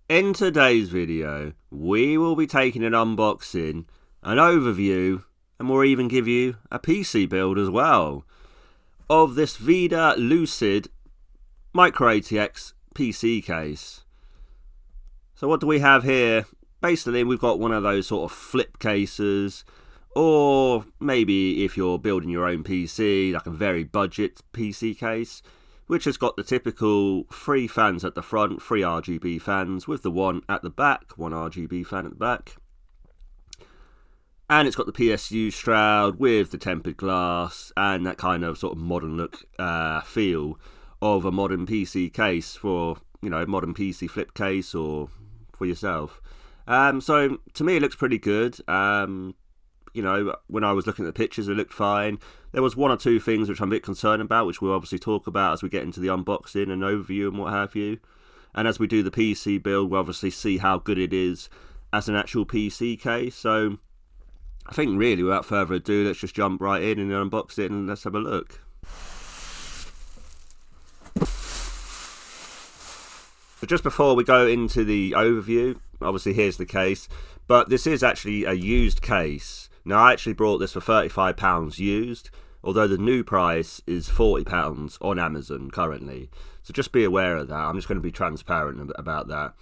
In today's video, we will be taking an unboxing, an overview, and we'll even give you a PC build as well of this Vida Lucid Micro ATX PC case. So what do we have here? Basically, we've got one of those sort of flip cases, or maybe if you're building your own PC, like a very budget PC case, which has got the typical 3 fans at the front, 3 RGB fans, with the one at the back, 1 RGB fan at the back. And it's got the PSU shroud with the tempered glass and that kind of sort of modern look feel of a modern PC case for, you know, modern PC flip case or for yourself. So to me it looks pretty good. You know, when I was looking at the pictures, it looked fine. There was 1 or 2 things which I'm a bit concerned about, which we'll obviously talk about as we get into the unboxing and overview and what have you. And as we do the PC build, we'll obviously see how good it is as an actual PC case. So I think really, without further ado, let's just jump right in and unbox it and let's have a look. So just before we go into the overview, obviously here's the case, but this is actually a used case. Now I actually bought this for £35 used, although the new price is £40 on Amazon currently. So just be aware of that. I'm just going to be transparent about that.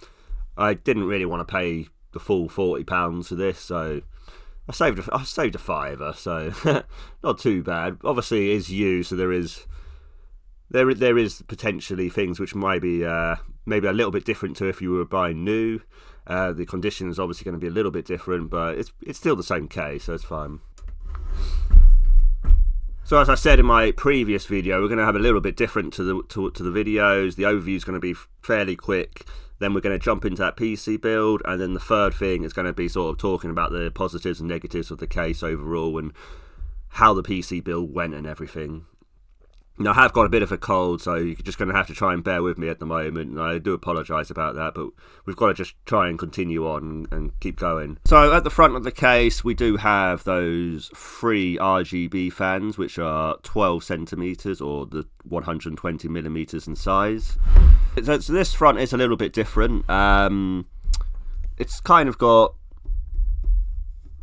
I didn't really want to pay the full £40 for this, so I saved a fiver, so not too bad. Obviously it is used, so there is potentially things which might be maybe a little bit different to if you were buying new. The condition is obviously going to be a little bit different, but it's still the same case, so it's fine. So as I said in my previous video, we're going to have a little bit different to the videos. The overview is going to be fairly quick. Then we're going to jump into that PC build, and then the third thing is going to be sort of talking about the positives and negatives of the case overall and how the PC build went and everything. Now, I have got a bit of a cold, so you're just going to have to try and bear with me at the moment, and I do apologise about that, but we've got to just try and continue on and keep going. So at the front of the case, we do have those 3 RGB fans, which are 12 centimetres, or the 120 millimetres in size. So this front is a little bit different. It's kind of got...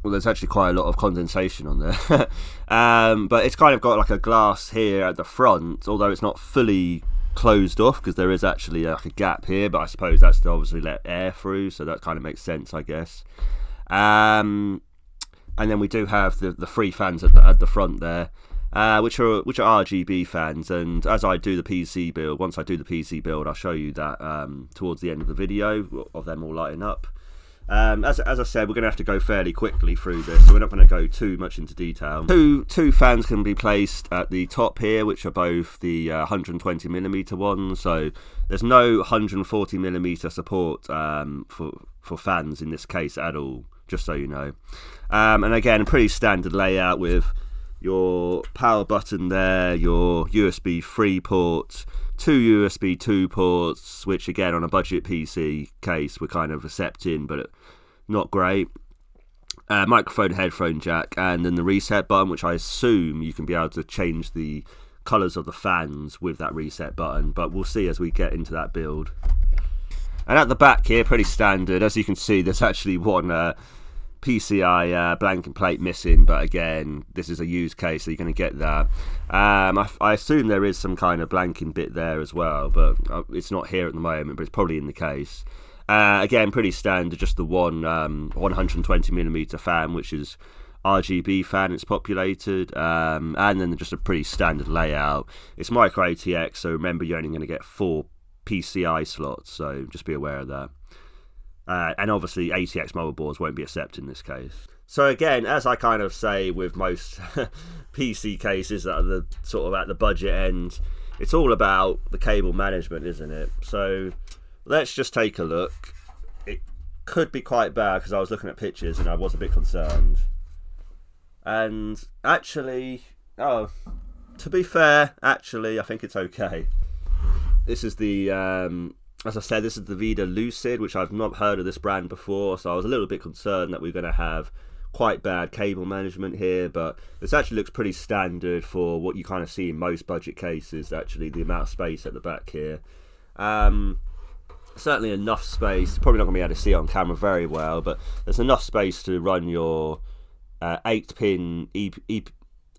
Well, there's actually quite a lot of condensation on there. But it's kind of got like a glass here at the front, although it's not fully closed off because there is actually like a gap here, but I suppose that's to obviously let air through, so that kind of makes sense, I guess. And then we do have the 3 fans at the front there, which are RGB fans, and as I do the PC build, once I do the PC build, I'll show you that towards the end of the video of them all lighting up. As I said, we're going to have to go fairly quickly through this, so we're not going to go too much into detail. Two fans can be placed at the top here, which are both the 120mm ones, so there's no 140mm support for fans in this case at all, just so you know. And again, a pretty standard layout with your power button there, your USB 3 ports, 2 USB 2 ports, which again on a budget PC case we're kind of accepting, but not great. Microphone, headphone jack, and then the reset button, which I assume you can be able to change the colours of the fans with that reset button, but we'll see as we get into that build. And at the back here, pretty standard. As you can see, there's actually one PCI blanking plate missing, but again, this is a used case, so you're going to get that. I assume there is some kind of blanking bit there as well, but it's not here at the moment, but it's probably in the case. Again, pretty standard, just the one 120mm fan, which is RGB fan, it's populated, and then just a pretty standard layout. It's Micro ATX, so remember you're only going to get 4 PCI slots, so just be aware of that. And obviously ATX motherboards won't be accepted in this case. So again, as I kind of say with most PC cases that are the sort of at the budget end, it's all about the cable management, isn't it? So let's just take a look. It could be quite bad because I was looking at pictures and I was a bit concerned. And actually, to be fair, actually I think it's okay. This is the as I said, this is the Vida Lucid, which I've not heard of this brand before, so I was a little bit concerned that we're going to have quite bad cable management here, but this actually looks pretty standard for what you kind of see in most budget cases, actually, the amount of space at the back here. certainly enough space. Probably not going to be able to see it on camera very well, but there's enough space to run your 8-pin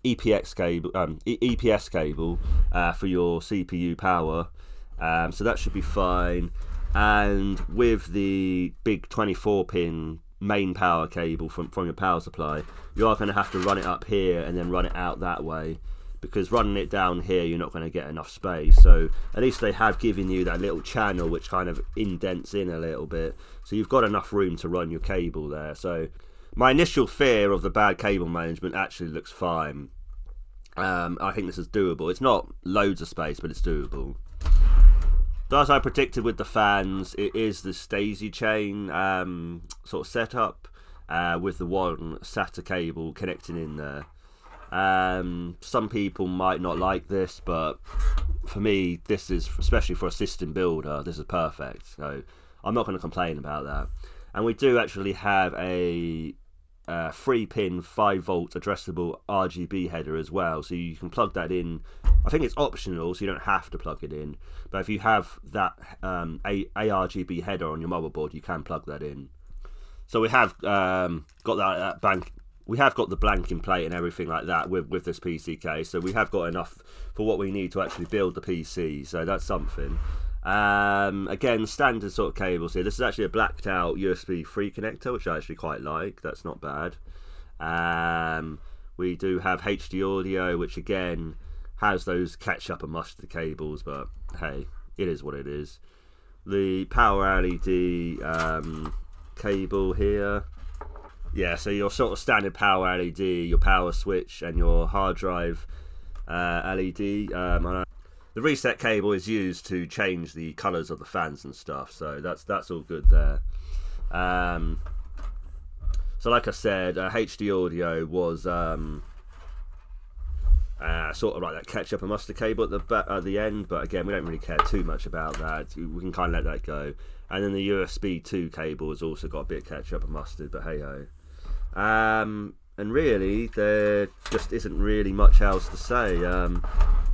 EPS cable for your CPU power. So that should be fine. And with the big 24-pin main power cable from your power supply, you are going to have to run it up here and then run it out that way, because running it down here you're not going to get enough space. So at least they have given you that little channel which kind of indents in a little bit, so you've got enough room to run your cable there. So my initial fear of the bad cable management actually looks fine. I think this is doable. It's not loads of space, but it's doable. So as I predicted with the fans, it is the daisy chain sort of setup with the one SATA cable connecting in there. Some people might not like this, but for me, this is, especially for a system builder, this is perfect. So I'm not going to complain about that. And we do actually have a 3-pin 5-volt addressable RGB header as well, so you can plug that in. I think it's optional, so you don't have to plug it in, but if you have that ARGB header on your motherboard, you can plug that in. So we have got that blank. We have got the blanking plate and everything like that with this PC case, so we have got enough for what we need to actually build the PC. So that's something. Again, standard sort of cables here. This is actually a blacked out USB 3 connector, which I actually quite like. That's not bad. We do have HD audio, which again has those ketchup and mustard cables, but hey, it is what it is. The power LED cable here. Yeah, so your sort of standard power LED, your power switch, and your hard drive LED. The reset cable is used to change the colours of the fans and stuff, so that's all good there. So like I said, HD audio was sort of like that ketchup and mustard cable at the end, but again, we don't really care too much about that. We can kind of let that go. And then the USB 2 cable has also got a bit of ketchup and mustard, but hey ho. And really, there just isn't really much else to say.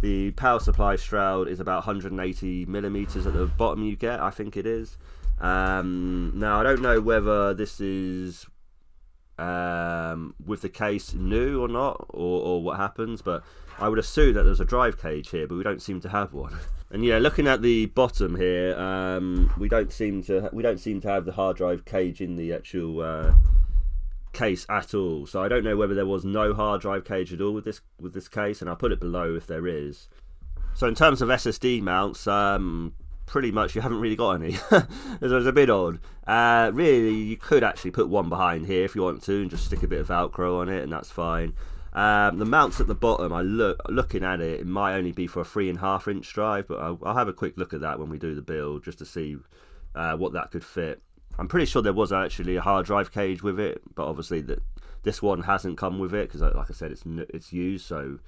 The power supply shroud is about 180mm at the bottom you get, I think it is. Now, I don't know whether this is with the case new or not, or what happens, but I would assume that there's a drive cage here, but we don't seem to have one. And yeah, looking at the bottom here, we don't seem to have the hard drive cage in the actual case at all. So I don't know whether there was no hard drive cage at all with this case, and I'll put it below if there is. So in terms of SSD mounts, pretty much you haven't really got any. It's a bit odd. Really, you could actually put one behind here if you want to, and just stick a bit of Velcro on it, and that's fine. The mounts at the bottom, looking at it, it might only be for a 3.5-inch drive, but I'll have a quick look at that when we do the build, just to see what that could fit. I'm pretty sure there was actually a hard drive cage with it, but obviously this one hasn't come with it, because like I said, it's used, so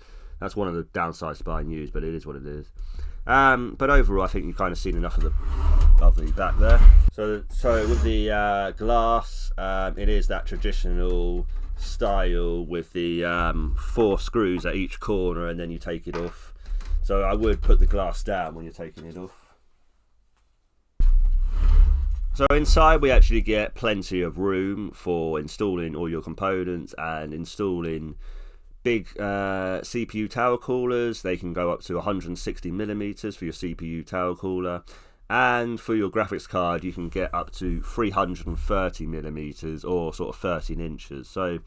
that's one of the downsides to buying used, but it is what it is. But overall, I think you've kind of seen enough of the back there. So with the glass, it is that traditional style with the 4 screws at each corner, and then you take it off. So I would put the glass down when you're taking it off. So inside we actually get plenty of room for installing all your components and installing big CPU tower coolers. They can go up to 160mm for your CPU tower cooler, and for your graphics card you can get up to 330mm or sort of 13 inches. So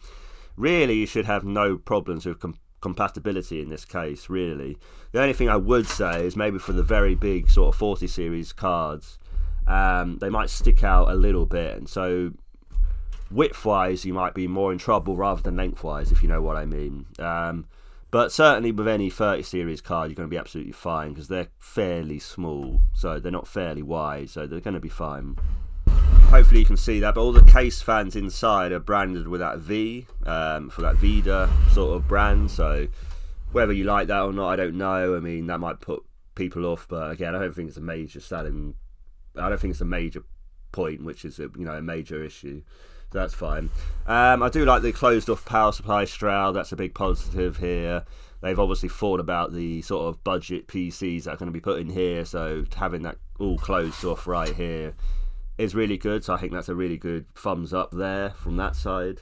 really you should have no problems with compatibility in this case, really. The only thing I would say is maybe for the very big sort of 40 series cards, they might stick out a little bit, and so width-wise you might be more in trouble rather than length-wise, if you know what I mean. But certainly with any 30 series card you're going to be absolutely fine, because they're fairly small, so they're not fairly wide, so they're going to be fine. Hopefully you can see that, but all the case fans inside are branded with that V, for that Vida sort of brand, so whether you like that or not, I don't know. I mean, that might put people off, but again, I don't think it's a major point, which is a major issue. So that's fine. I do like the closed off power supply shroud. That's a big positive here. They've obviously thought about the sort of budget PCs that are going to be put in here, so having that all closed off right here is really good. So I think that's a really good thumbs up there from that side.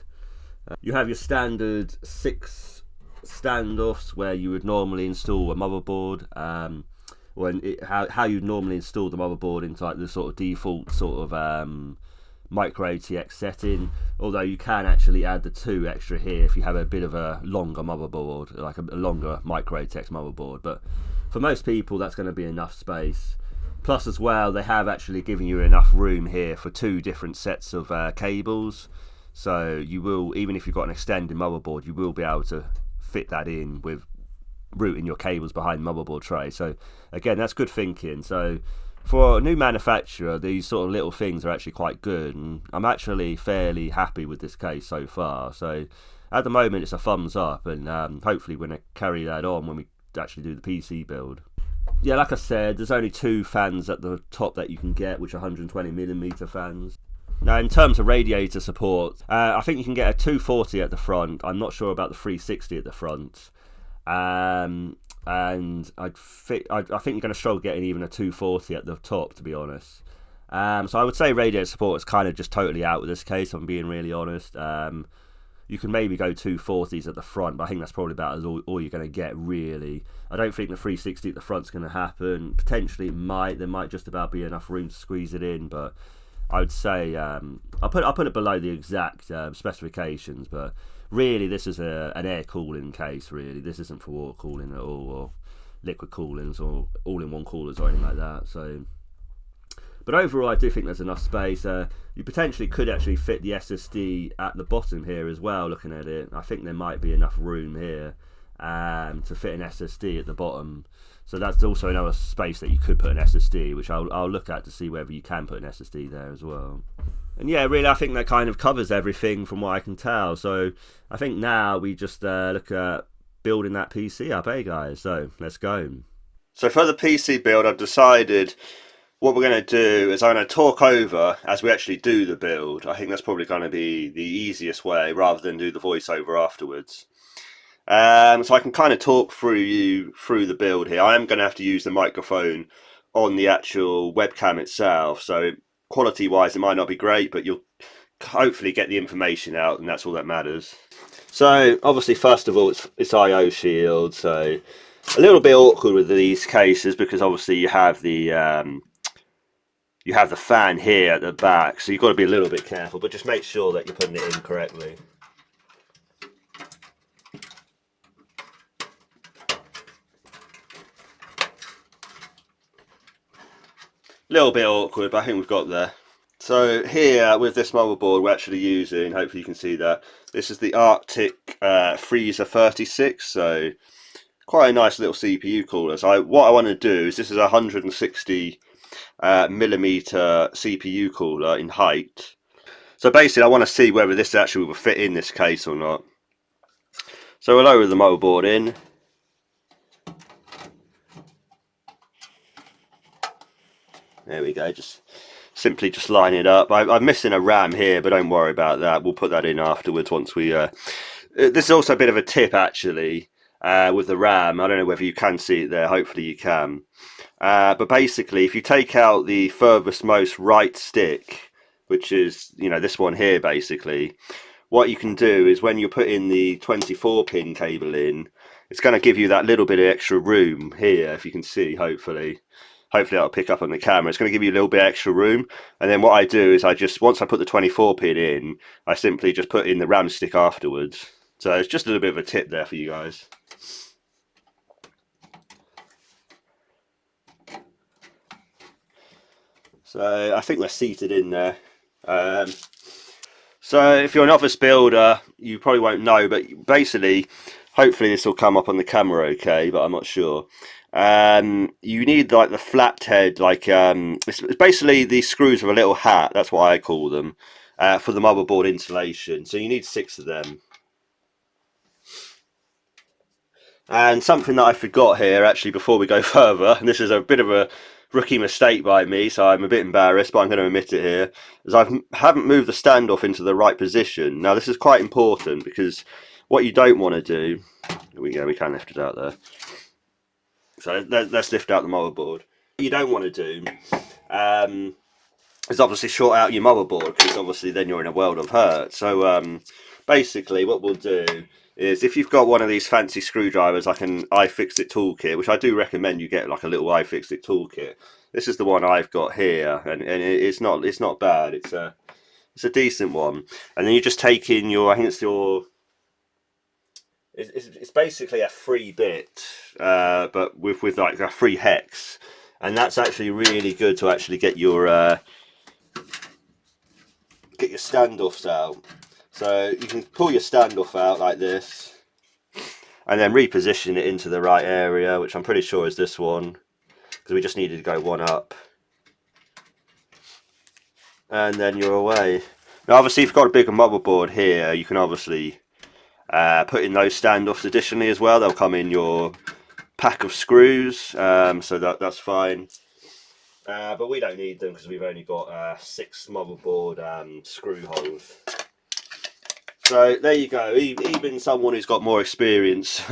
You have your standard 6 standoffs where you would normally install a motherboard. How you'd normally install the motherboard into like the sort of default sort of micro ATX setting, although you can actually add the 2 extra here if you have a bit of a longer motherboard, like a longer micro ATX motherboard. But for most people that's going to be enough space. Plus as well, they have actually given you enough room here for 2 different sets of cables, so you will, even if you've got an extended motherboard, you will be able to fit that in with routing your cables behind the motherboard tray. So again, that's good thinking. So for a new manufacturer, these sort of little things are actually quite good, and I'm actually fairly happy with this case so far. So at the moment it's a thumbs up, and hopefully we're going to carry that on when we actually do the PC build. Yeah, like I said, there's only 2 fans at the top that you can get, which are 120mm fans. Now, in terms of radiator support, I think you can get a 240 at the front. I'm not sure about the 360 at the front. And I think you're going to struggle getting even a 240 at the top, to be honest. So I would say radiator support is kind of just totally out with this case, if I'm being really honest. You can maybe go 240s at the front, but I think that's probably about all you're going to get, really. I don't think the 360 at the front's going to happen. Potentially there might just about be enough room to squeeze it in, but I would say I'll put it below the exact specifications, but really this is an air cooling case. Really, this isn't for water cooling at all, or liquid coolings, or all-in-one coolers or anything like that. So, but overall, I do think there's enough space. You potentially could actually fit the SSD at the bottom here as well. Looking at it, I think there might be enough room here to fit an SSD at the bottom. So that's also another space that you could put an SSD, which I'll look at to see whether you can put an SSD there as well. And yeah, really, I think that kind of covers everything from what I can tell. So I think now we just look at building that PC up, guys? So let's go. So for the PC build, I've decided what we're going to do is I'm going to talk over as we actually do the build. I think that's probably going to be the easiest way, rather than do the voiceover afterwards. So I can kind of talk through the build here. I am going to have to use the microphone on the actual webcam itself, so quality wise it might not be great, but you'll hopefully get the information out, and that's all that matters. So obviously, first of all, it's IO shield, so a little bit awkward with these cases because obviously you have the fan here at the back, so you've got to be a little bit careful, but just make sure that you're putting it in correctly. Little bit awkward, but I think we've got there. So here with this motherboard we're actually using, hopefully you can see that, this is the Arctic Freezer 36, so quite a nice little CPU cooler. So what I want to do is, this is a 160 millimeter CPU cooler in height. So basically I want to see whether this actually will fit in this case or not. So we'll lower the motherboard in. There we go, just simply line it up. I'm missing a RAM here, but don't worry about that. We'll put that in afterwards once we... This is also a bit of a tip, actually, with the RAM. I don't know whether you can see it there. Hopefully you can. But basically, if you take out the furthest most right stick, which is, this one here, basically, what you can do is when you put in the 24-pin cable in, it's going to give you that little bit of extra room here, if you can see, hopefully. Hopefully that'll pick up on the camera. It's going to give you a little bit extra room, and then what I do is once I put the 24-pin in, I simply just put in the RAM stick afterwards. So it's just a little bit of a tip there for you guys. So I think we're seated in there. So if you're a novice builder, you probably won't know, but basically, hopefully this will come up on the camera okay, but I'm not sure. You need like the flat head, like it's basically the screws with a little hat, that's what I call them, for the motherboard insulation. So you need 6 of them. And something that I forgot here, actually, before we go further, and this is a bit of a rookie mistake by me, so I'm a bit embarrassed, but I'm going to admit it here, is I haven't moved the standoff into the right position. Now this is quite important, because what you don't want to do, here we go, we can lift it out there. So let's lift out the motherboard. What you don't want to do is obviously short out your motherboard, because obviously then you're in a world of hurt. So basically what we'll do is, if you've got one of these fancy screwdrivers like an iFixit toolkit, which I do recommend you get, like a little iFixit toolkit. This is the one I've got here, and it's not bad. It's a decent one. And then you just take in your, I think it's your, it's basically a 3-bit, but with like a 3 hex, and that's actually really good to actually get your standoffs out. So you can pull your standoff out like this, and then reposition it into the right area, which I'm pretty sure is this one, because we just needed to go one up, and then you're away. Now obviously if you've got a bigger motherboard here, you can obviously put in those standoffs additionally as well. They'll come in your pack of screws, so that's fine. But we don't need them, because we've only got 6 motherboard screw holes. So there you go. Even someone who's got more experience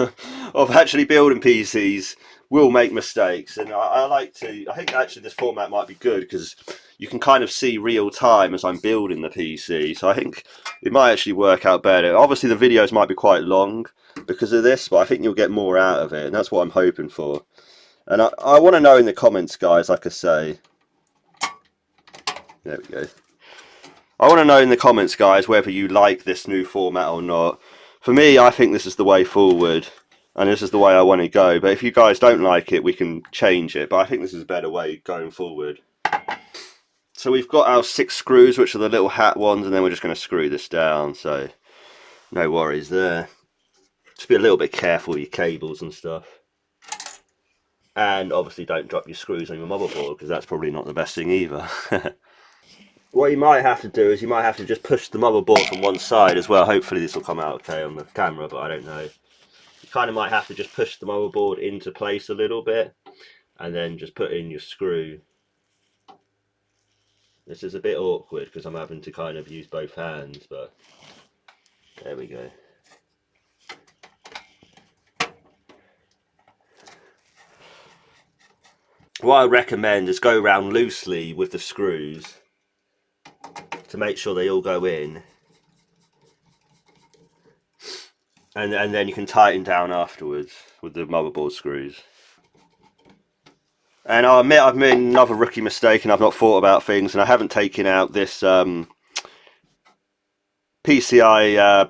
of actually building PCs will make mistakes, and I think actually this format might be good, because you can kind of see real time as I'm building the PC. So I think it might actually work out better. Obviously the videos might be quite long because of this, but I think you'll get more out of it, and that's what I'm hoping for. And I want to know in the comments, guys, like I say. There we go. I want to know in the comments, guys, whether you like this new format or not. For me, I think this is the way forward, and this is the way I want to go. But if you guys don't like it, we can change it. But I think this is a better way going forward. So we've got our 6 screws, which are the little hat ones, and then we're just going to screw this down. So no worries there. Just be a little bit careful with your cables and stuff. And obviously don't drop your screws on your motherboard, because that's probably not the best thing either. What you might have to do is you might have to just push the motherboard from one side as well. Hopefully this will come out okay on the camera, but I don't know. You kind of might have to just push the motherboard into place a little bit, and then just put in your screw. This is a bit awkward because I'm having to kind of use both hands, but there we go. What I recommend is go around loosely with the screws to make sure they all go in, and then you can tighten down afterwards with the motherboard screws. And I'll admit I've made another rookie mistake, and I've not thought about things, and I haven't taken out this PCI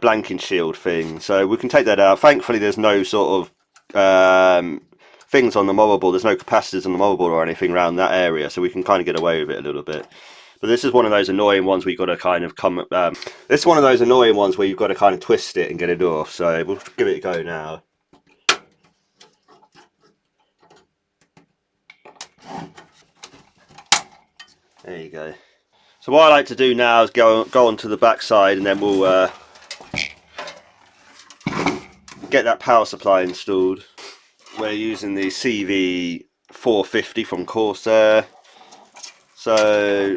blanking shield thing, so we can take that out. Thankfully there's no sort of things on the motherboard, there's no capacitors on the motherboard or anything around that area, so we can kind of get away with it a little bit. But this is one of those annoying ones where you've got to kind of this is one of those annoying ones where you've got to kind of twist it and get it off, so we'll give it a go now. There you go. So what I like to do now is go onto the back side, and then we'll get that power supply installed. We're using the CV450 from Corsair. So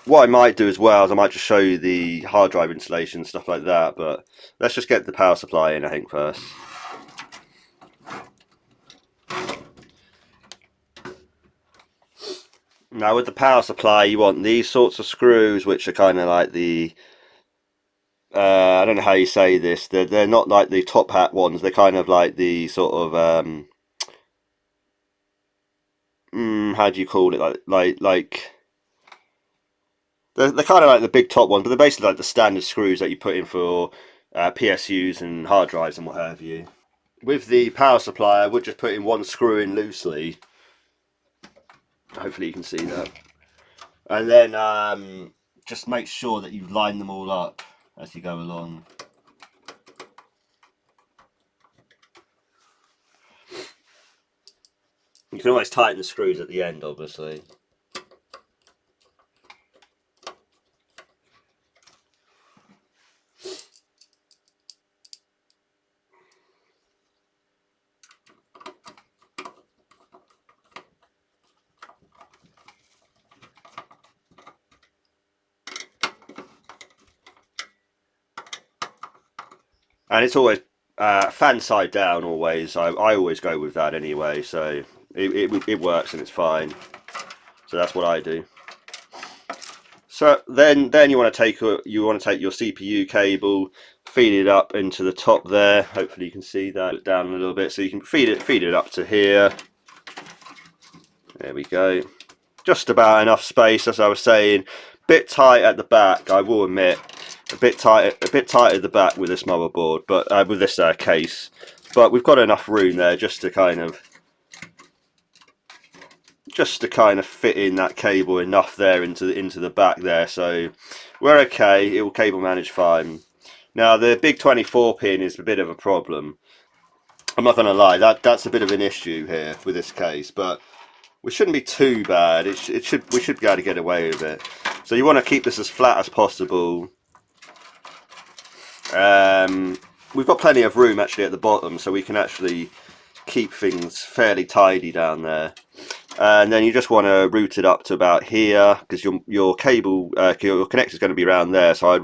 what I might do as well is I might just show you the hard drive installation, stuff like that, but let's just get the power supply in, I think, first. Now with the power supply you want these sorts of screws, which are kind of like the I don't know how you say this, they're not like the top hat ones, they're kind of like the sort of how do you call it, like they're kind of like the big top ones, but they're basically like the standard screws that you put in for PSUs and hard drives and what have you. With the power supply I would just put in one screw in loosely, hopefully you can see that, and then just make sure that you line them all up as you go along. You can always tighten the screws at the end, obviously. and it's always fan side down always. I always go with that anyway, so it works and it's fine. So that's what I do. So then you want to take your CPU cable, feed it up into the top there. Hopefully you can see that down a little bit, so you can feed it up to here. There we go. Just about enough space, as I was saying. Bit tight at the back, I will admit. A bit tight at the back with this motherboard, but with this case. But we've got enough room there just to kind of fit in that cable enough there into the back there. So we're okay. It will cable manage fine. Now the big 24 pin is a bit of a problem. I'm not going to lie. That's a bit of an issue here with this case, but we shouldn't be too bad. We should be able to get away with it. So you want to keep this as flat as possible. We've got plenty of room actually at the bottom, so we can actually keep things fairly tidy down there. And then you just want to route it up to about here, because your cable, your connector is going to be around there. So I'd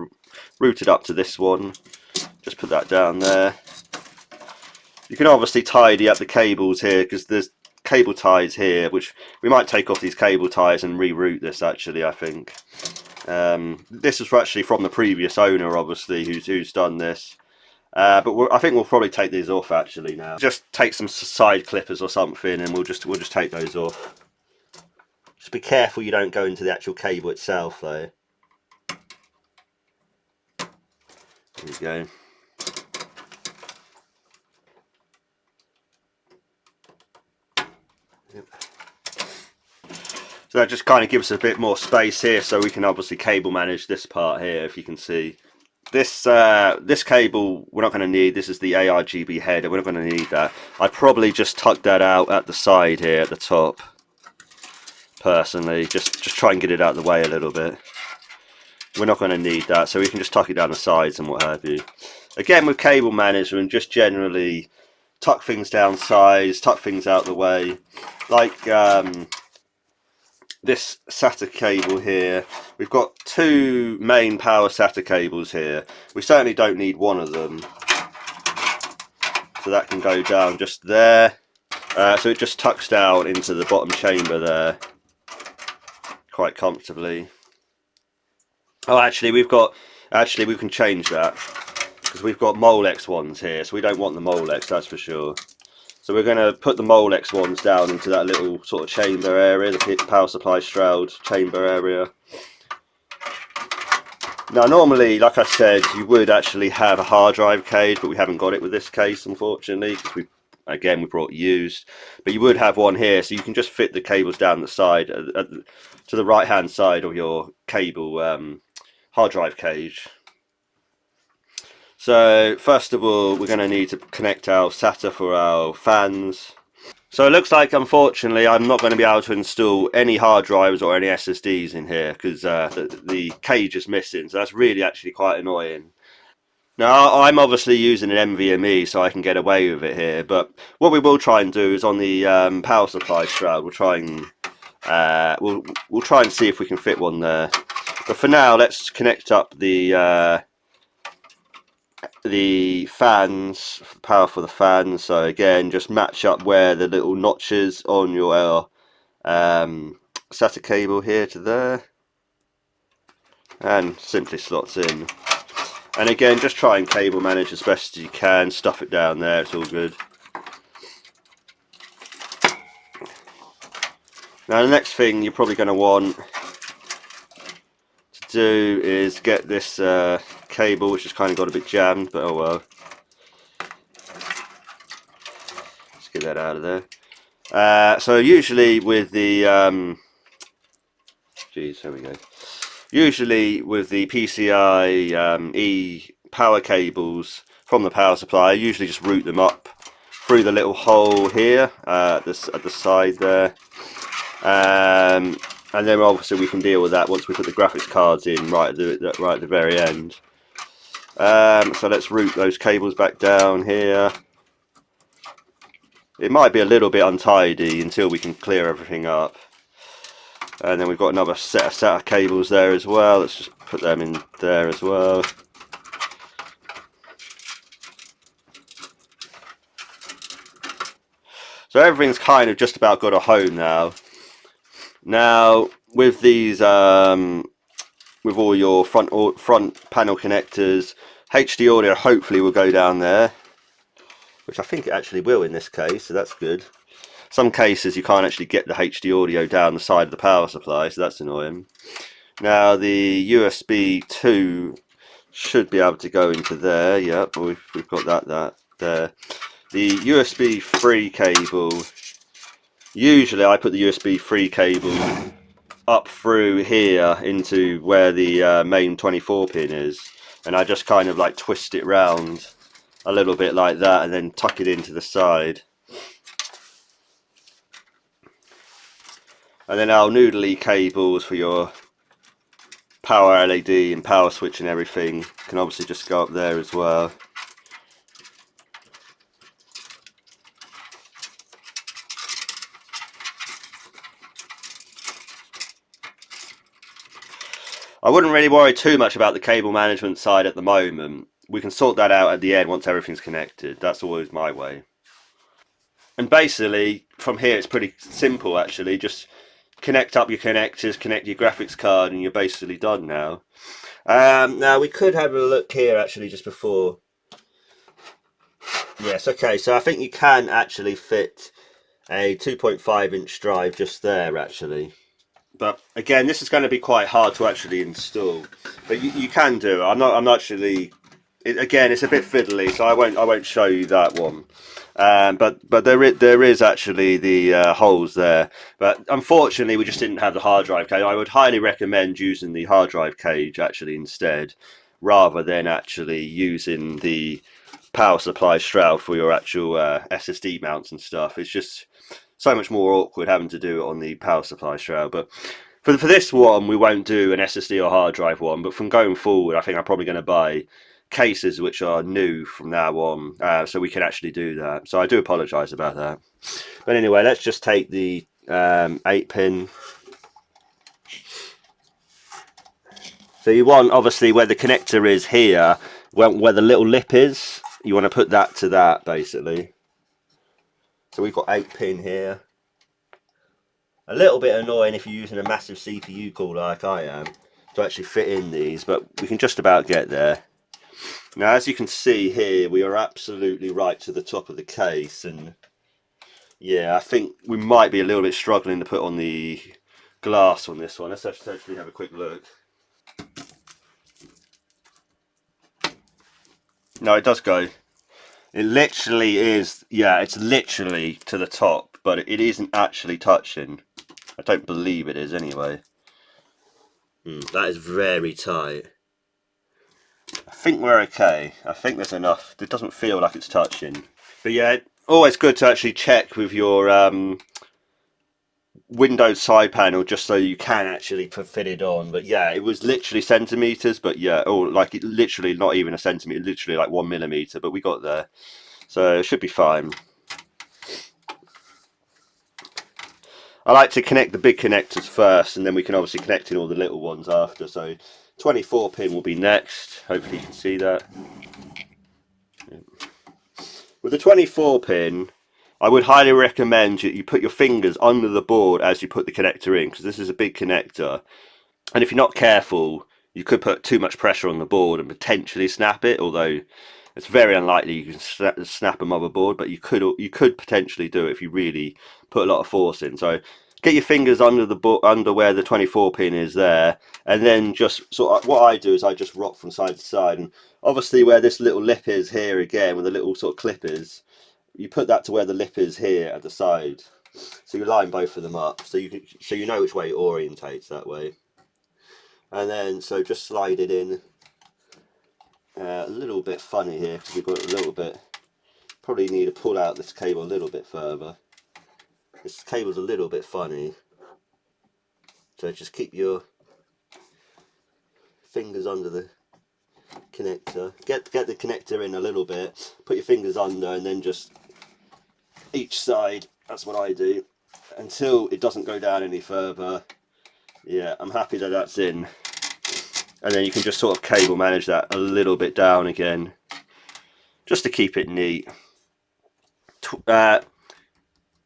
route it up to this one. Just put that down there. You can obviously tidy up the cables here, because there's cable ties here, which we might take off these cable ties and reroute this actually, I think. This is actually from the previous owner, obviously, who's done this. But I think we'll probably take these off actually now. Just take some side clippers or something, and we'll just take those off. Just be careful you don't go into the actual cable itself, though. There we go. Yep. So that just kind of gives us a bit more space here, so we can obviously cable manage this part here, if you can see. This cable we're not going to need. This is the ARGB header. We're not going to need that. I'd probably just tuck that out at the side here at the top. Personally, just try and get it out of the way a little bit. We're not going to need that, so we can just tuck it down the sides and what have you. Again, with cable management, just generally tuck things down sides, tuck things out the way. Like this SATA cable here, we've got two main power SATA cables here. We certainly don't need one of them, so that can go down just there. So it just tucks down into the bottom chamber there quite comfortably. Oh, actually we can change that, because we've got Molex ones here, so we don't want the Molex, that's for sure. So we're going to put the Molex ones down into that little sort of chamber area, the power supply shroud chamber area. Now normally, like I said, you would actually have a hard drive cage, but we haven't got it with this case, unfortunately, because we brought used. But you would have one here, so you can just fit the cables down the side, to the right hand side of your cable hard drive cage. So first of all, we're going to need to connect our SATA for our fans. So it looks like, unfortunately, I'm not going to be able to install any hard drives or any SSDs in here, because the cage is missing. So that's really actually quite annoying. Now, I'm obviously using an NVMe, so I can get away with it here. But what we will try and do is on the power supply shroud, we'll try and see if we can fit one there. But for now, let's connect up the fans, power for the fans. So again, just match up where the little notches on your SATA cable here to there, and simply slots in. And again, just try and cable manage as best as you can. Stuff it down there, it's all good. Now the next thing you're probably going to want to do is get this cable, which has kind of got a bit jammed, but oh well. Let's get that out of there. So usually with the there we go. Usually with the PCIe power cables from the power supply, I usually just route them up through the little hole here at the side there. And then obviously we can deal with that once we put the graphics cards in right at the very end. So let's route those cables back down here. It might be a little bit untidy until we can clear everything up. And then we've got another set of SATA cables there as well. Let's just put them in there as well. So everything's kind of just about got a home now. Now with these, with all your front panel connectors, HD audio hopefully will go down there, which I think it actually will in this case, so that's good. Some cases you can't actually get the HD audio down the side of the power supply, so that's annoying. Now the USB 2 should be able to go into there. Yep, we've got that there. The USB 3 cable, usually I put the USB 3 cable up through here into where the main 24 pin is, and I just kind of like twist it round a little bit like that and then tuck it into the side. And then our noodly cables for your power LED and power switch and everything can obviously just go up there as well. I wouldn't really worry too much about the cable management side at the moment. We can sort that out at the end once everything's connected. That's always my way. And basically from here it's pretty simple actually. Just connect up your connectors, connect your graphics card, and you're basically done now. Now we could have a look here actually just before. Yes, okay, so I think you can actually fit a 2.5-inch drive just there actually. But again, this is going to be quite hard to actually install. But you can do it. I'm not actually. Again, it's a bit fiddly, so I won't show you that one. But there is actually the holes there. But unfortunately, we just didn't have the hard drive cage. I would highly recommend using the hard drive cage actually instead, rather than actually using the power supply shroud for your actual SSD mounts and stuff. It's just so much more awkward having to do it on the power supply shroud. But for this one, we won't do an SSD or hard drive one. But from going forward, I think I'm probably going to buy cases which are new from now on, so we can actually do that. So I do apologise about that. But anyway, let's just take the 8-pin. So you want, obviously, where the connector is here, where the little lip is, you want to put that to that, basically. So we've got 8-pin here. A little bit annoying if you're using a massive CPU cooler like I am to actually fit in these, but we can just about get there. Now, as you can see here, we are absolutely right to the top of the case, and yeah, I think we might be a little bit struggling to put on the glass on this one. Let's actually have a quick look. No, it does go. It literally is, yeah, it's literally to the top, but it isn't actually touching. I don't believe it is anyway. That is very tight. I think we're okay. I think there's enough. It doesn't feel like it's touching. But yeah, always good to actually check with your Windows side panel just so you can actually fit it on. But yeah, it was literally centimeters, but yeah, like it literally not even a centimeter, literally like 1 millimeter, but we got there. So it should be fine. I like to connect the big connectors first, and then we can obviously connect in all the little ones after. So 24 pin will be next. Hopefully you can see that. With the 24 pin, I would highly recommend you put your fingers under the board as you put the connector in, because this is a big connector. And if you're not careful, you could put too much pressure on the board and potentially snap it, although it's very unlikely you can snap a motherboard, but you could potentially do it if you really put a lot of force in. So get your fingers under the under where the 24 pin is there, and then just sort of, what I do is I just rock from side to side, and obviously where this little lip is here again, where the little sort of clip is, you put that to where the lip is here at the side. So you line both of them up, so you know which way it orientates that way. And then so just slide it in. A little bit funny here because we've got a little bit, probably need to pull out this cable a little bit further. This cable's a little bit funny, so just keep your fingers under the connector. Get the connector in a little bit, put your fingers under, and then just each side, that's what I do, until it doesn't go down any further. Yeah, I'm happy that that's in. And then you can just sort of cable manage that a little bit down again, just to keep it neat.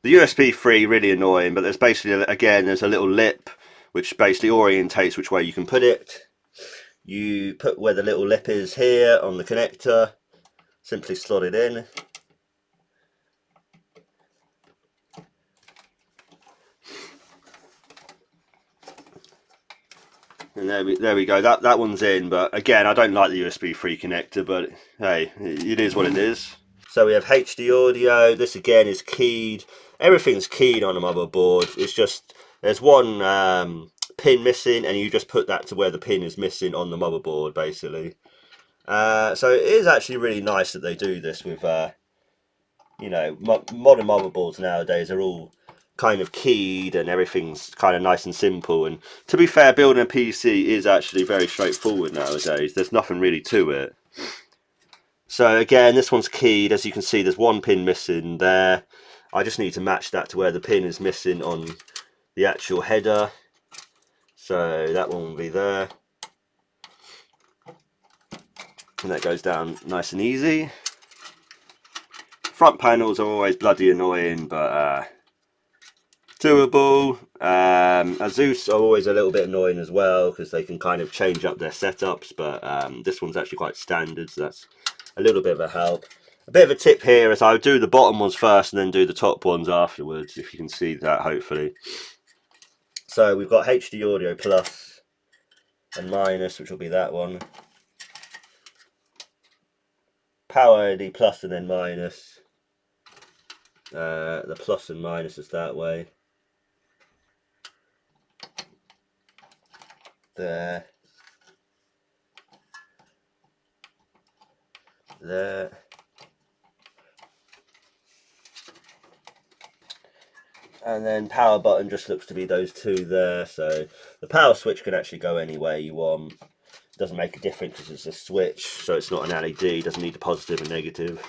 The USB 3 really annoying, but there's basically, again, there's a little lip which basically orientates which way you can put it. You put where the little lip is here on the connector, simply slot it in. And there we go. That one's in, but again, I don't like the USB 3 connector, but hey, it is what it is. So we have HD audio. This again is keyed. Everything's keyed on a motherboard. It's just there's one pin missing, and you just put that to where the pin is missing on the motherboard, basically. So it is actually really nice that they do this with, you know, modern motherboards nowadays are all kind of keyed and everything's kind of nice and simple. And to be fair, building a PC is actually very straightforward nowadays. There's nothing really to it. So again, this one's keyed. As you can see, there's one pin missing there. I just need to match that to where the pin is missing on the actual header. So that one will be there. And that goes down nice and easy. Front panels are always bloody annoying, but doable. ASUS are always a little bit annoying as well because they can kind of change up their setups, but this one's actually quite standard, so that's a little bit of a help. A bit of a tip here is I would do the bottom ones first and then do the top ones afterwards, if you can see that, hopefully. So we've got HD audio plus and minus, which will be that one. Power ID plus and then minus. The plus and minus is that way. There. There. And then power button just looks to be those two there. So the power switch can actually go any way you want. It doesn't make a difference because it's a switch, so it's not an LED. It doesn't need a positive and negative.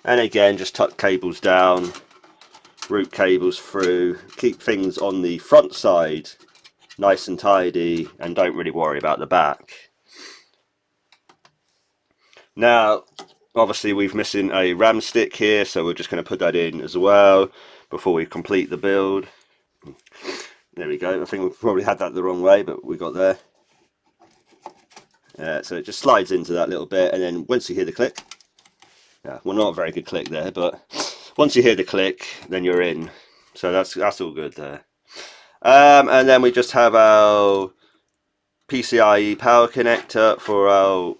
And again, just tuck cables down, route cables through, keep things on the front side nice and tidy, and don't really worry about the back. Now, obviously we've missing a RAM stick here, so we're just going to put that in as well before we complete the build. There we go. I think we probably had that the wrong way, but we got there. So it just slides into that little bit, and then once you hear the click, well, not a very good click there, but once you hear the click, then you're in. So that's all good there. And then we just have our PCIe power connector for our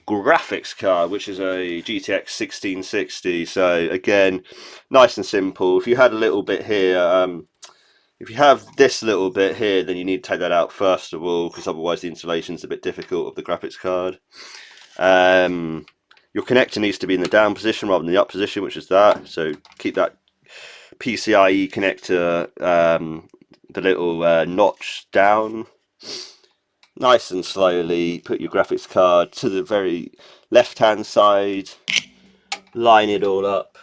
graphics card, which is a GTX 1660. So again, nice and simple. If you had a little bit here, if you have this little bit here, then you need to take that out first of all, because otherwise the installation is a bit difficult of the graphics card. Your connector needs to be in the down position rather than the up position, which is that. So keep that PCIe connector, the little notch down. Nice and slowly put your graphics card to the very left hand side, line it all up.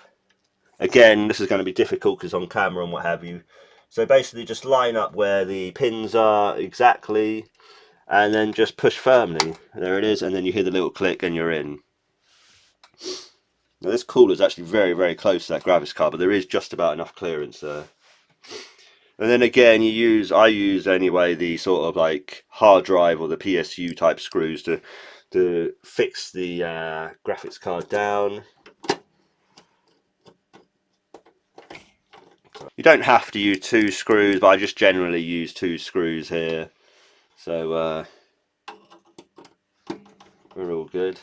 Again, this is going to be difficult because on camera and what have you. So basically just line up where the pins are exactly, and then just push firmly. There it is, and then you hear the little click and you're in. Now this cooler is actually very, very close to that graphics card, but there is just about enough clearance there. And then again, I use anyway the sort of like hard drive or the PSU type screws to fix the graphics card down. You don't have to use 2 screws, but I just generally use 2 screws here. So we're all good.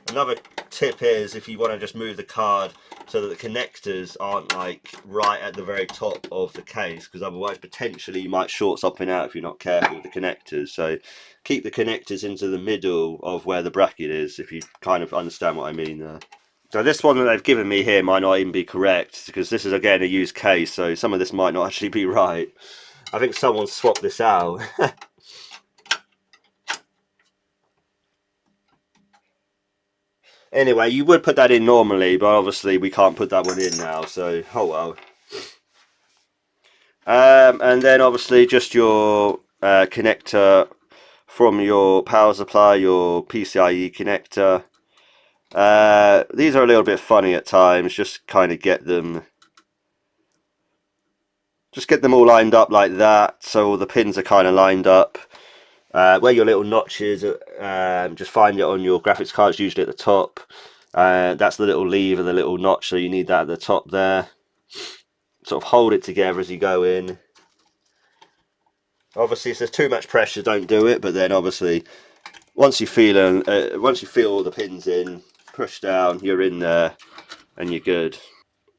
Another tip is if you want to just move the card so that the connectors aren't like right at the very top of the case, because otherwise potentially you might short something out if you're not careful with the connectors. So keep the connectors into the middle of where the bracket is, if you kind of understand what I mean there. So this one that they've given me here might not even be correct, because this is again a used case, so some of this might not actually be right. I think someone swapped this out. Anyway, you would put that in normally, but obviously we can't put that one in now, so oh well. And then obviously just your connector from your power supply, your PCIe connector. These are a little bit funny at times, just kind of get them all lined up like that, so all the pins are kind of lined up. Where your little notches, just find it on your graphics card, it's usually at the top. That's the little lever, the little notch, so you need that at the top there. Sort of hold it together as you go in. Obviously, if there's too much pressure, don't do it, but then obviously once you feel all the pins in, push down, you're in there and you're good.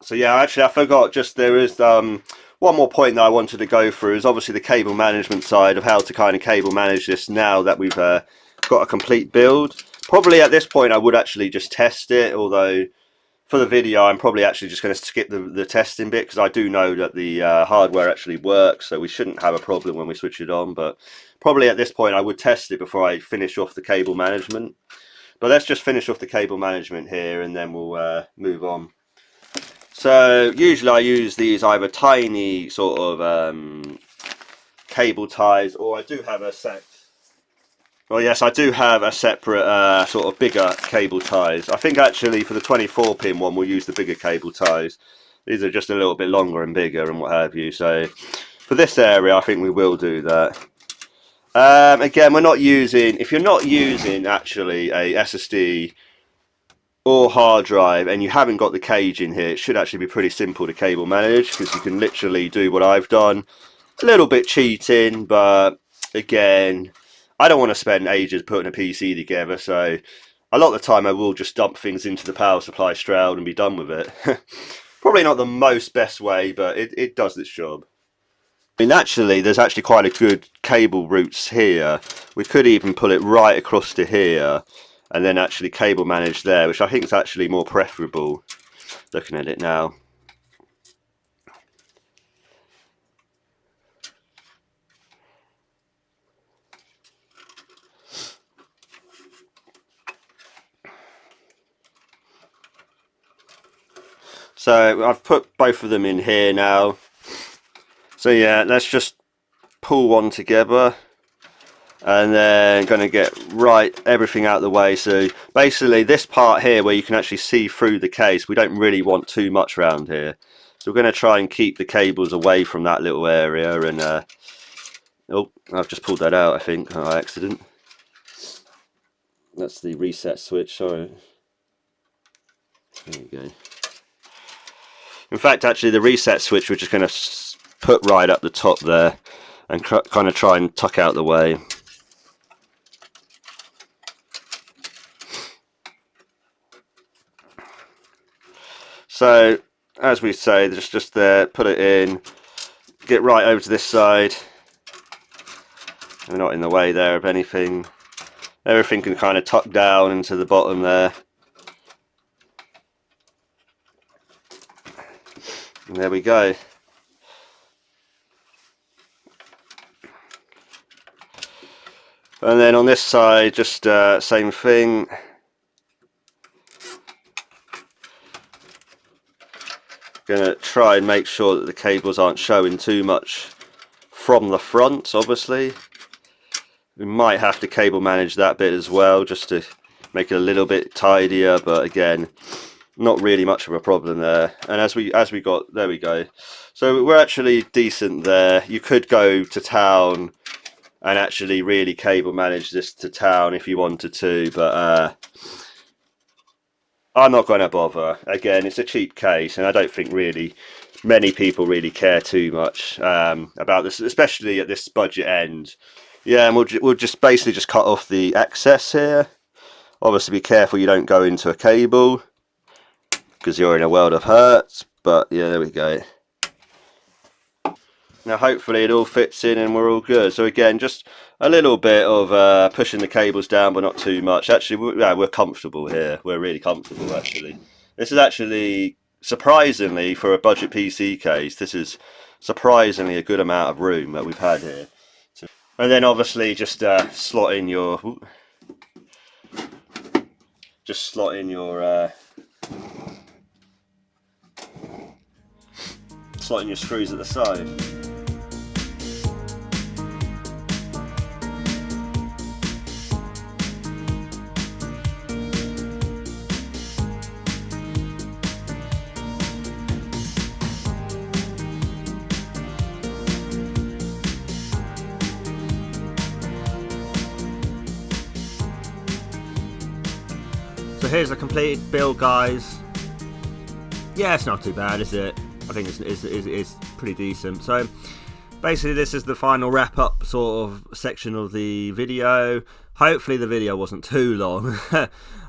So yeah, actually I forgot, just there is one more point that I wanted to go through is obviously the cable management side of how to kind of cable manage this now that we've got a complete build. Probably at this point I would actually just test it, although for the video I'm probably actually just going to skip the testing bit, because I do know that the hardware actually works, so we shouldn't have a problem when we switch it on. But probably at this point I would test it before I finish off the cable management. But let's just finish off the cable management here and then we'll move on. So usually I use these either tiny sort of cable ties, or I do have a set. Well, yes, I do have a separate sort of bigger cable ties. I think actually for the 24 pin one we'll use the bigger cable ties. These are just a little bit longer and bigger and what have you. So for this area I think we will do that. Again, we're not using, if you're not using actually a SSD or hard drive and you haven't got the cage in here, it should actually be pretty simple to cable manage, because you can literally do what I've done. A little bit cheating, but again, I don't want to spend ages putting a PC together, so a lot of the time I will just dump things into the power supply straight out and be done with it. Probably not the most best way, but it does its job. I mean, actually, there's actually quite a good cable routes here. We could even pull it right across to here and then actually cable manage there, which I think is actually more preferable looking at it now. So I've put both of them in here now. So yeah, let's just pull one together and then going to get everything out of the way. So basically this part here where you can actually see through the case, we don't really want too much around here. So we're going to try and keep the cables away from that little area. And oh, I've just pulled that out, I think, by accident. That's the reset switch, sorry. There we go. In fact, actually the reset switch we're just going to put right up the top there and kind of try and tuck out the way. So as we say, just there, put it in, get right over to this side. We're not in the way there of anything. Everything can kind of tuck down into the bottom there. And there we go. And then on this side, just same thing. Gonna try and make sure that the cables aren't showing too much from the front, obviously. We might have to cable manage that bit as well, just to make it a little bit tidier, but again, not really much of a problem there. And as we got, there we go. So we're actually decent there. You could go to town and actually really cable manage this to town if you wanted to, but I'm not going to bother. Again, it's a cheap case, and I don't think really many people really care too much about this, especially at this budget end. Yeah, and we'll just basically just cut off the excess here. Obviously be careful you don't go into a cable, because you're in a world of hurt. But yeah, there we go. Now hopefully it all fits in and we're all good. So again, just a little bit of pushing the cables down, but not too much. Actually, we're comfortable here. We're really comfortable, actually. This is actually, surprisingly, for a budget PC case, this is surprisingly a good amount of room that we've had here. And then obviously just slot in your screws at the side. here's a completed build, guys. Yeah, it's not too bad, is it? I think it's pretty decent. So basically this is the final wrap up sort of section of the video. Hopefully the video wasn't too long.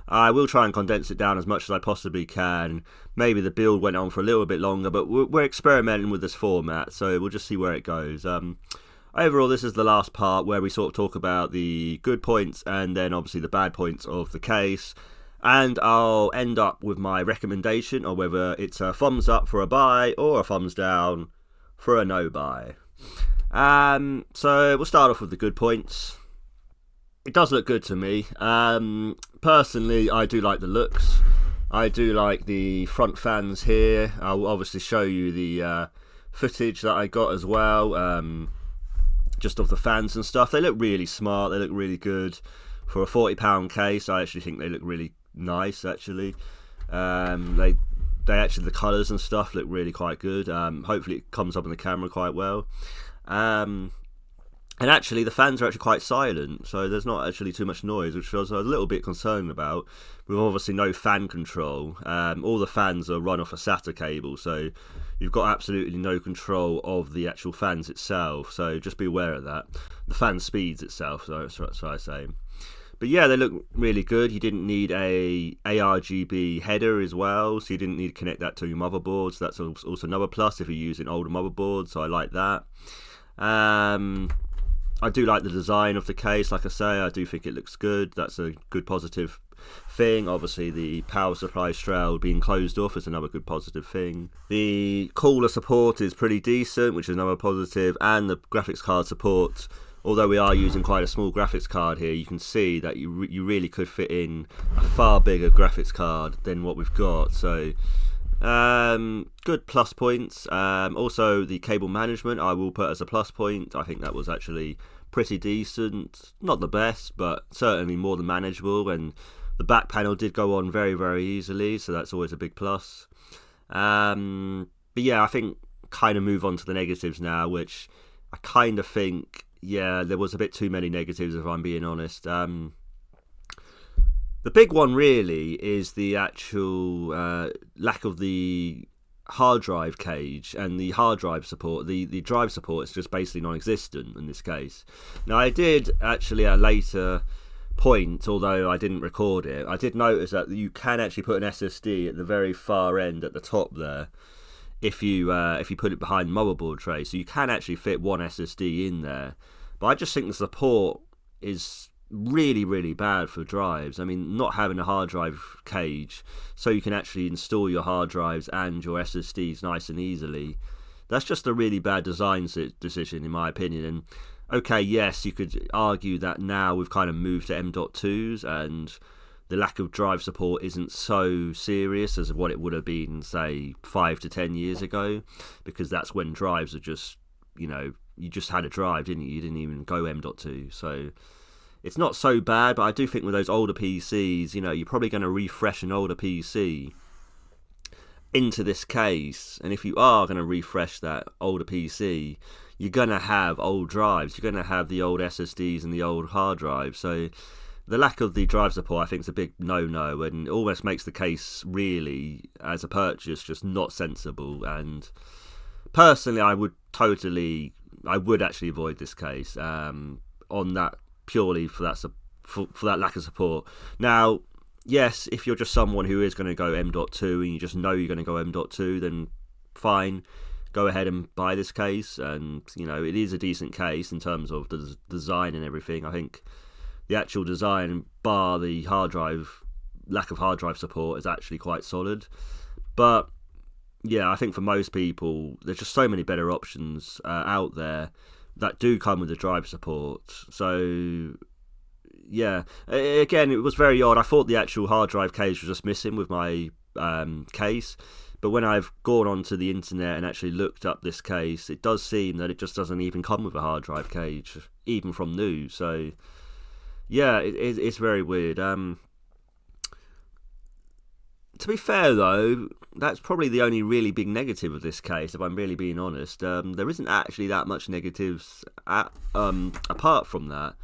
I will try and condense it down as much as I possibly can. Maybe the build went on for a little bit longer, but we're experimenting with this format, so we'll just see where it goes. Overall, this is the last part where we sort of talk about the good points and then obviously the bad points of the case. And I'll end up with my recommendation on whether it's a thumbs up for a buy or a thumbs down for a no buy. So we'll start off with the good points. It does look good to me. Personally, I do like the looks. I do like the front fans here. I'll obviously show you the footage that I got as well. Just of the fans and stuff. They look really smart. They look really good. For a £40 case, I actually think they look really nice, actually. They actually, the colours and stuff look really quite good. Hopefully it comes up on the camera quite well. And actually the fans are actually quite silent, so there's not actually too much noise, which I was a little bit concerned about. With obviously no fan control. All the fans are run off a SATA cable, so you've got absolutely no control of the actual fans itself, so just be aware of that. The fan speeds itself, so that's what I say. But yeah, they look really good. You didn't need a ARGB header as well, so you didn't need to connect that to your motherboard, so that's also another plus if you're using older motherboards, so I like that. I do like the design of the case, like I say, I do think it looks good. That's a good positive thing. Obviously the power supply shroud being closed off is another good positive thing. The cooler support is pretty decent, which is another positive, and the graphics card support, although we are using quite a small graphics card here, you can see that you really could fit in a far bigger graphics card than what we've got, so good plus points. Also the cable management I will put as a plus point. I think that was actually pretty decent, not the best, but certainly more than manageable, and the back panel did go on very, very easily, so that's always a big plus. But yeah, I think kind of move on to the negatives now, which I kind of think, yeah, there was a bit too many negatives if I'm being honest. The big one really is the actual lack of the hard drive cage and the hard drive support. The drive support is just basically non-existent in this case. Now I did actually at a later point, although I didn't record it, I did notice that you can actually put an SSD at the very far end at the top there if you put it behind the motherboard tray, so you can actually fit one SSD in there. But I just think the support is really, really bad for drives. I mean, not having a hard drive cage so you can actually install your hard drives and your SSDs nice and easily, that's just a really bad design decision in my opinion. And okay, yes, you could argue that now we've kind of moved to M.2s and the lack of drive support isn't so serious as what it would have been, say, 5 to 10 years ago, because that's when drives are just, you know, you just had a drive, didn't you? You didn't even go M.2, so it's not so bad. But I do think with those older PCs, you know, you're probably going to refresh an older PC into this case, and if you are going to refresh that older PC, you're going to have old drives, you're going to have the old SSDs and the old hard drives, so the lack of the drive support I think is a big no-no, and it almost makes the case really as a purchase just not sensible. And personally I would actually avoid this case on that, purely for that lack of support. Now yes, if you're just someone who is going to go M.2 and you just know you're going to go M.2, then fine, go ahead and buy this case. And you know, it is a decent case in terms of the design and everything. I think the actual design, bar the lack of hard drive support, is actually quite solid. But yeah, I think for most people there's just so many better options out there that do come with the drive support. So yeah, again, it was very odd. I thought the actual hard drive cage was just missing with my case, but when I've gone onto the internet and actually looked up this case, it does seem that it just doesn't even come with a hard drive cage, even from new. So yeah, it's very weird. To be fair though, that's probably the only really big negative of this case, if I'm really being honest. There isn't actually that much negatives apart from that.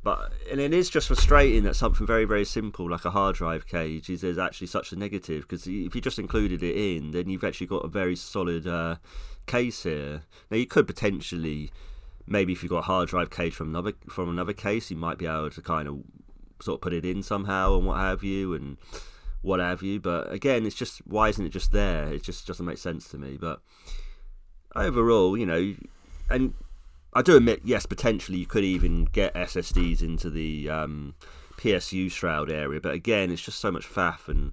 And it is just frustrating that something very, very simple like a hard drive cage is actually such a negative, because if you just included it in, then you've actually got a very solid case here. Now you could potentially, maybe if you've got a hard drive cage from another case, you might be able to kind of sort of put it in somehow and what have you. But again, it's just, why isn't it just there? It just doesn't make sense to me. But overall, and I do admit, yes, potentially you could even get SSDs into the PSU shroud area, but again, it's just so much faff, and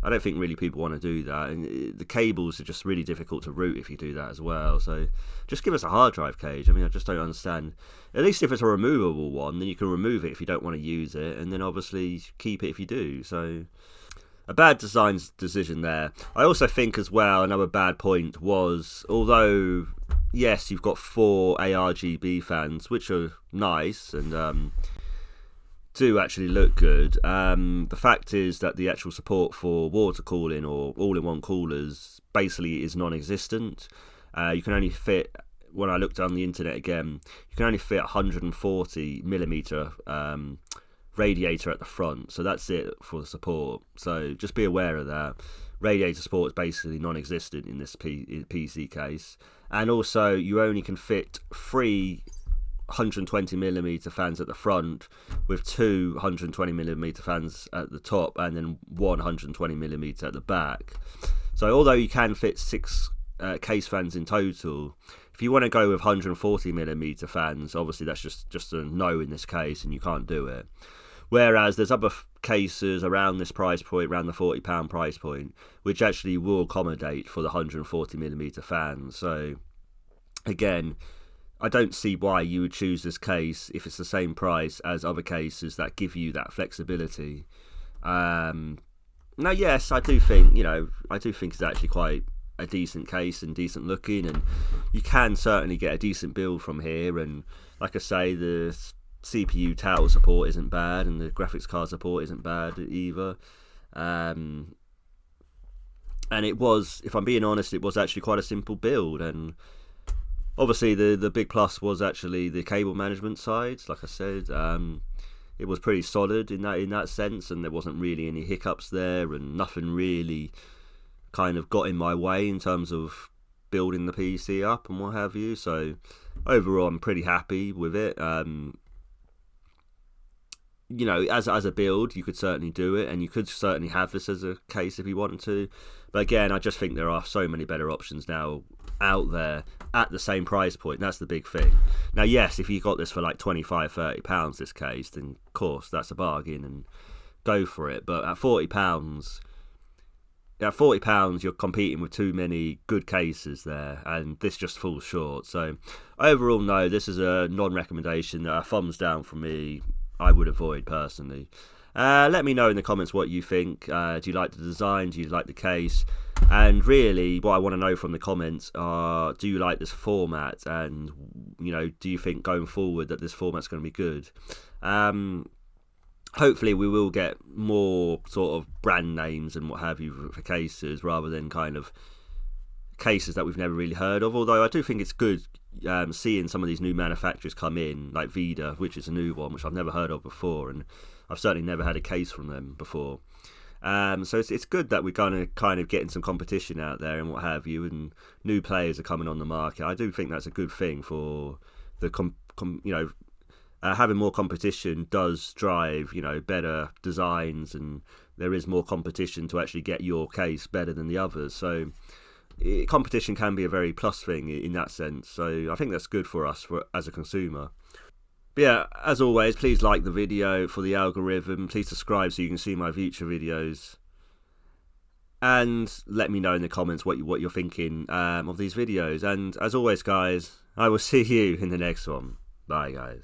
I don't think really people want to do that. And the cables are just really difficult to route if you do that as well. So just give us a hard drive cage. I mean, I just don't understand. At least if it's a removable one, then you can remove it if you don't want to use it, and then obviously keep it if you do. So a bad design decision there. I also think as well, another bad point was, although yes, you've got 4 ARGB fans, which are nice and do actually look good. The fact is that the actual support for water cooling or all-in-one coolers basically is non-existent. You can only fit, when I looked on the internet again, you can only fit 140mm radiator at the front, so that's it for the support. So just be aware of that. Radiator support is basically non-existent in this PC case. And also, you only can fit 3 120mm fans at the front, with 2 120mm fans at the top, and then 1 120mm at the back. So although you can fit 6 case fans in total, if you want to go with 140mm fans, obviously that's just a no in this case, and you can't do it. Whereas there's other cases around this price point, around the £40 price point, which actually will accommodate for the 140mm fans. So again, I don't see why you would choose this case if it's the same price as other cases that give you that flexibility. Now, yes, I do think it's actually quite a decent case and decent looking, and you can certainly get a decent build from here. And like I say, the CPU total support isn't bad, and the graphics card support isn't bad either. And it was, if I'm being honest, it was actually quite a simple build. And obviously the big plus was actually the cable management side. Like I said, it was pretty solid in that sense, and there wasn't really any hiccups there, and nothing really kind of got in my way in terms of building the PC up and what have you. So overall, I'm pretty happy with it. As a build, you could certainly do it, and you could certainly have this as a case if you wanted to. But again, I just think there are so many better options now out there at the same price point. That's the big thing. Now, yes, if you got this for like £25-30 this case, then of course that's a bargain and go for it. But at £40, you're competing with too many good cases there, and this just falls short. So overall, no, this is a non-recommendation. A thumbs down from me. I would avoid personally. Let me know in the comments what you think. Do you like the design? Do you like the case? And really, what I want to know from the comments are, do you like this format? And do you think going forward that this format's going to be good? Hopefully we will get more sort of brand names and what have you for cases, rather than kind of cases that we've never really heard of. Although I do think it's good seeing some of these new manufacturers come in, like Vida, which is a new one, which I've never heard of before, and I've certainly never had a case from them before. So it's good that we're going to kind of getting some competition out there and what have you, and new players are coming on the market. I do think that's a good thing for the having more competition does drive better designs, and there is more competition to actually get your case better than the others. So competition can be a very plus thing in that sense. So I think that's good for us as a consumer. But yeah, as always, please like the video for the algorithm. Please subscribe so you can see my future videos. And let me know in the comments what you're thinking of these videos. And as always, guys, I will see you in the next one. Bye, guys.